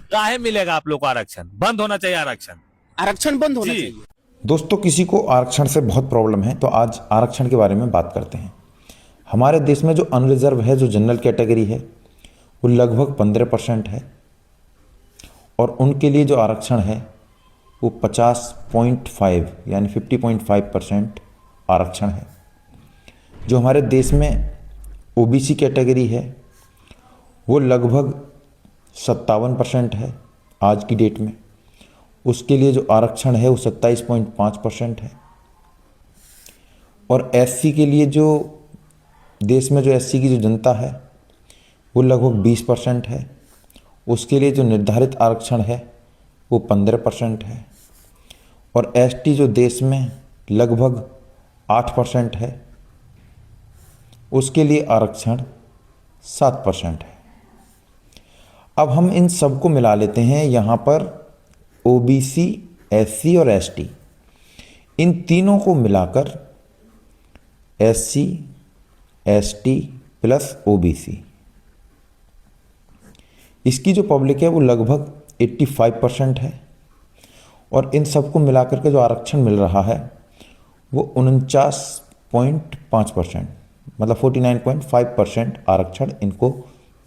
काहे मिलेगा आप लोग को आरक्षण? बंद होना चाहिए आरक्षण। आरक्षण बंद होना जी। चाहिए। दोस्तों, किसी को आरक्षण से बहुत प्रॉब्लम है तो आज आरक्षण के बारे में बात करते हैं। हमारे देश में जो अनरिजर्व है, जो जनरल कैटेगरी है, वो लगभग 15% है और उनके लिए जो आरक्षण है वो 50.5 यानी 50.5% आरक्षण है। जो हमारे देश में ओबीसी कैटेगरी है वो लगभग 57% है आज की डेट में। उसके लिए जो आरक्षण है वो 27.5% है। और एससी के लिए जो देश में जो एससी की जो जनता है वो लगभग 20% है। उसके लिए जो निर्धारित आरक्षण है वो 15% है। और एसटी जो देश में लगभग 8% है, उसके लिए आरक्षण 7% है। अब हम इन सबको मिला लेते हैं। यहाँ पर ओबीसी, एससी और एसटी, इन तीनों को मिलाकर एससी, एसटी प्लस ओबीसी, इसकी जो पब्लिक है वो लगभग 85% है। और इन सबको मिलाकर के जो आरक्षण मिल रहा है वो 49.5%, मतलब 49.5% आरक्षण इनको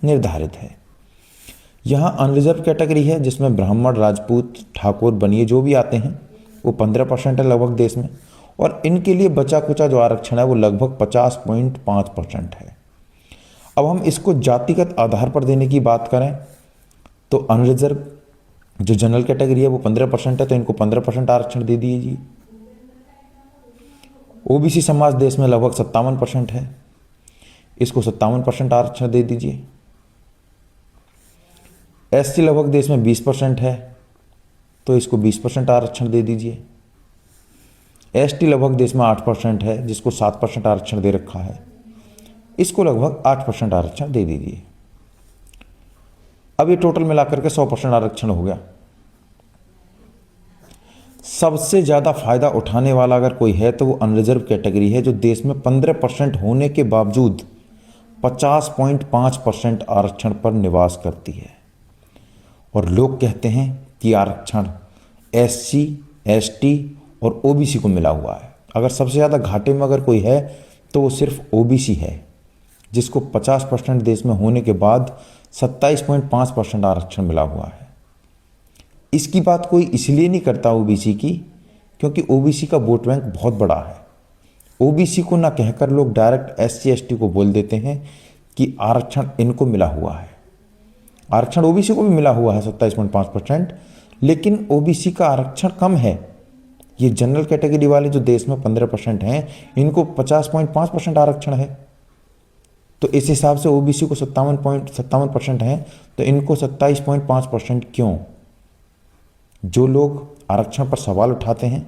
निर्धारित है। यहाँ अनरिजर्व कैटेगरी है जिसमें ब्राह्मण, राजपूत, ठाकुर, बनिए जो भी आते हैं वो 15% है लगभग देश में। और इनके लिए बचा कुचा जो आरक्षण है वो लगभग 50.5% है। अब हम इसको जातिगत आधार पर देने की बात करें तो अनरिजर्व जो जनरल कैटेगरी है वो 15% है, तो इनको 15% आरक्षण दे दीजिए। ओबीसी समाज देश में लगभग 57% है, इसको 57% आरक्षण दे दीजिए। एससी लगभग देश में 20% है, तो इसको 20% आरक्षण दे दीजिए। एसटी लगभग देश में 8% है, जिसको 7% आरक्षण दे रखा है, इसको लगभग 8% आरक्षण दे दीजिए। अब ये टोटल मिलाकर के 100% आरक्षण हो गया। सबसे ज़्यादा फायदा उठाने वाला अगर कोई है तो वो अनरिजर्व कैटेगरी है, जो देश में 15% होने के बावजूद 50.5% आरक्षण पर निवास करती है। और लोग कहते हैं कि आरक्षण एससी, एसटी और ओबीसी को मिला हुआ है। अगर सबसे ज़्यादा घाटे में अगर कोई है तो वो सिर्फ ओबीसी है, जिसको 50% देश में होने के बाद 27.5% आरक्षण मिला हुआ है। इसकी बात कोई इसलिए नहीं करता ओबीसी की, क्योंकि ओबीसी का वोट बैंक बहुत बड़ा है। ओबीसी को ना कहकर लोग डायरेक्ट एससी, एसटी को बोल देते हैं कि आरक्षण इनको मिला हुआ है। आरक्षण ओबीसी को भी मिला हुआ है 27.5%, लेकिन ओबीसी का आरक्षण कम है। ये जनरल कैटेगरी वाले जो देश में 15% हैं, इनको 50.5% आरक्षण है। तो इस हिसाब से ओबीसी को 57% है, तो इनको 27.5% क्यों? जो लोग आरक्षण पर सवाल उठाते हैं,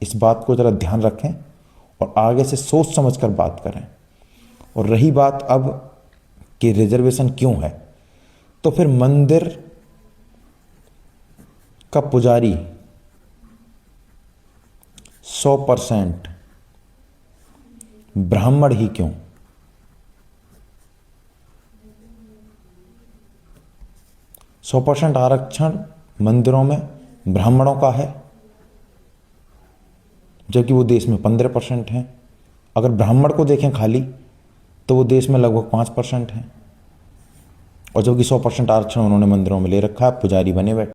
इस बात को ज़रा ध्यान रखें और आगे से सोच समझ कर बात करें। और रही बात अब कि रिजर्वेशन क्यों है, तो फिर मंदिर का पुजारी 100%, ब्राह्मण ही क्यों? 100% आरक्षण मंदिरों में ब्राह्मणों का है, जबकि वो देश में 15% हैं। अगर ब्राह्मण को देखें खाली तो वो देश में लगभग 5% हैं, और जबकि 100% आरक्षण उन्होंने मंदिरों में ले रखा है, पुजारी बने बैठे।